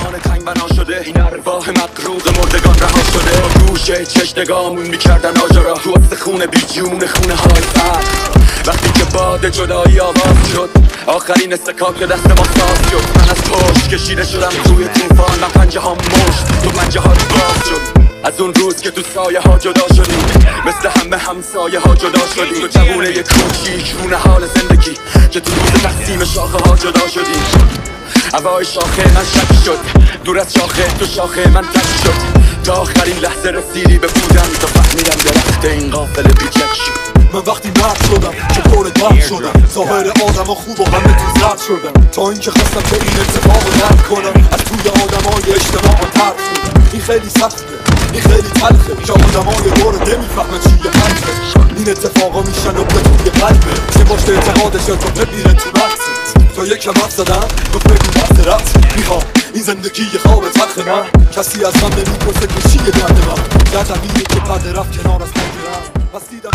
میان تنگ بنا شده، این ارواح مقروق مردگان رها شده. با گوشه چشتگامون میکردن آجارا، تو خونه بی جون خونه های فرق. وقتی که باد جدایی آواز شد، آخرین استکاک دست ما ساز شد. من از پشت کشیده شدم توی طوفان، من پنجه ها مشت تو پنجه ها باز شد. از اون روز که تو سایه ها جدا شدیم، مثل همه همسایه ها جدا شدیم. تو جوونه یک کوچیک رونه حال زندگی، که تو روز تقسیم شاخه ها جدا شدیم. هوای شاخه من شک شد، دور از شاخه تو شاخه من تک شد. تا آخرین لحظه رسیدی به بودم، تا فهمیدم درخت این قافل بیچک شد. من وقتی مرد شدم که پر درد شدم، ظاهر آدم خوب و همه تو زرد شدم. تا اینکه خواستم که این اتفاق رو درک کنم، از توی آدمای اجتماع ترد شدم. این خیلی سخته، این خیلی تلخه، که آدمای دور نمیفهمن چیه حرفه. این اتفاقا میشن و به توی قلبه، که باشه اعتقادش تا ببیره تو رقصه. تا یکم حرف زدم گفت بگو بحث رقص میخوام این زندگی خواب تلخ من. کسی از من نمیپرسه که چیه درد من. یادم اینه که پرده رفت کنار از پنجره‌ام، پس دیدم